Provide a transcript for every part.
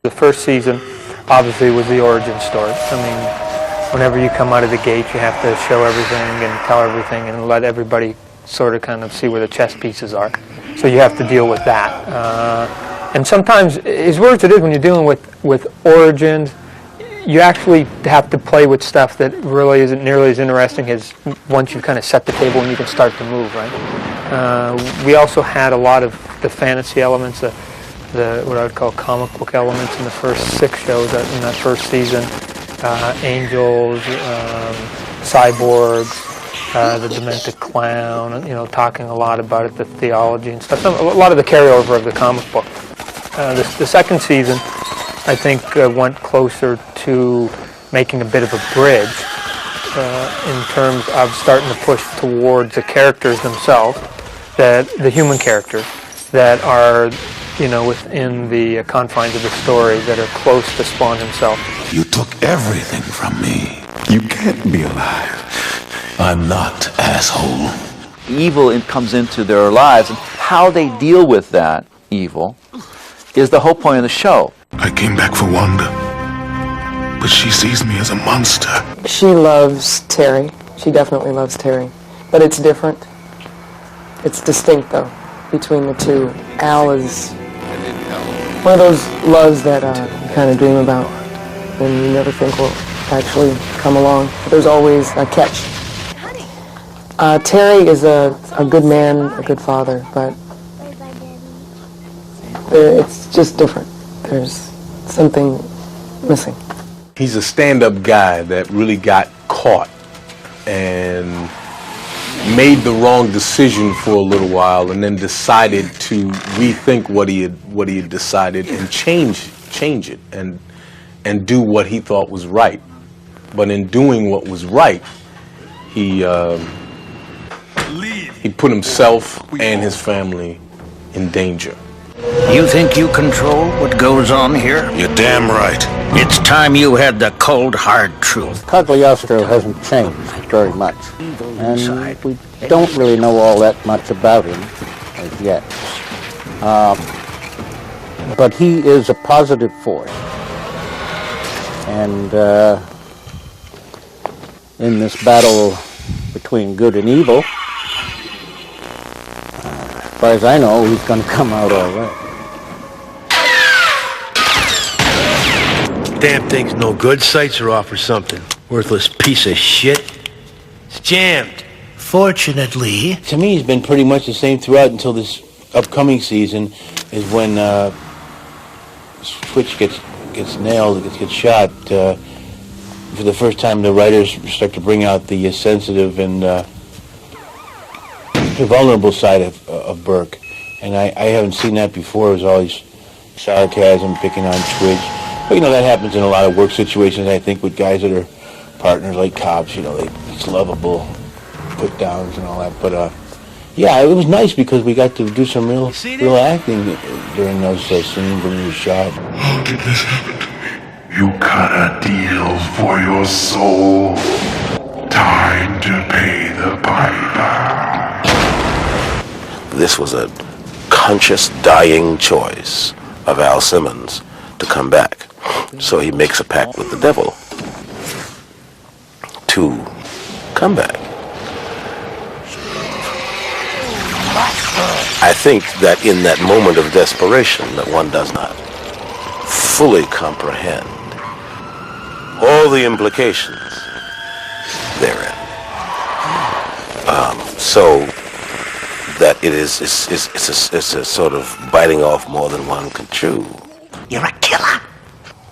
The first season, obviously, was the origin story. I mean, whenever you come out of the gate, you have to show everything and tell everything and let everybody sort of kind of see where the chess pieces are. So you have to deal with that. And sometimes, as weird as it is when you're dealing with origins, you actually have to play with stuff that really isn't nearly as interesting as once you kind of set the table and you can start to move, right? We also had a lot of the fantasy elements, what I would call comic book elements in the first 6 shows in that first season. Angels, cyborgs, the Demented Clown, you know, talking a lot about it, the theology and stuff. A lot of the carryover of the comic book. The second season, I think, went closer to making a bit of a bridge in terms of starting to push towards the characters themselves, the human characters that are, you know, within the confines of the story that are close to Spawn himself. You took everything from me. You can't be alive. I'm not, asshole. Evil comes into their lives, and how they deal with that evil is the whole point of the show. I came back for Wanda, but she sees me as a monster. She loves Terry. She definitely loves Terry. But it's different. It's distinct, though, between the two. Al is one of those loves that you kind of dream about and you never think will actually come along. But there's always a catch. Terry is a good man, a good father, but it's just different. There's something missing. He's a stand-up guy that really got caught and made the wrong decision for a little while, and then decided to rethink what he had decided and change it and do what he thought was right. But in doing what was right, he put himself and his family in danger. You think you control what goes on here? You're damn right. It's time you had the cold, hard truth. Cagliostro hasn't changed very much, and we don't really know all that much about him as yet. But he is a positive force, and in this battle between good and evil, as far as I know, he's going to come out all right. Damn thing's no good. Sights are off or something. Worthless piece of shit. It's jammed. Fortunately, To me, he's been pretty much the same throughout until this upcoming season, is when Switch gets nailed, gets shot. For the first time, the writers start to bring out the sensitive and the vulnerable side of Burke, and I haven't seen that before. It was always sarcasm, picking on Twitch. But, you know, that happens in a lot of work situations, I think, with guys that are partners like cops. You know, it's lovable put downs and all that. But yeah, it was nice because we got to do some real acting during those scenes when he was shot. How did this happen to me? You cut a deal for your soul. Time to pay the piper. This was a conscious dying choice of Al Simmons to come back. So he makes a pact with the devil to come back. I think that in that moment of desperation that one does not fully comprehend all the implications therein. So that it's a sort of biting off more than one can chew. you're a killer.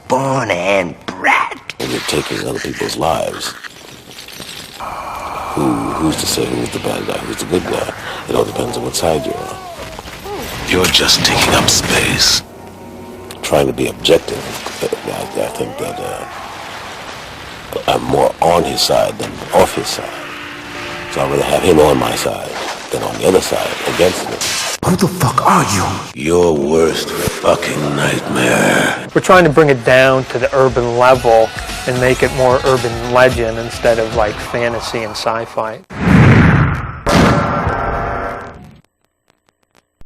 Born and bred. And you're taking other people's lives. Who's to say who's the bad guy, who's the good guy? It all depends on what side you're on. You're just taking up space. Trying to be objective, I think that I'm more on his side than off his side. So I'd rather have him on my side than on the other side against me. Who the fuck are you? Your worst fucking nightmare. We're trying to bring it down to the urban level and make it more urban legend instead of like fantasy and sci-fi.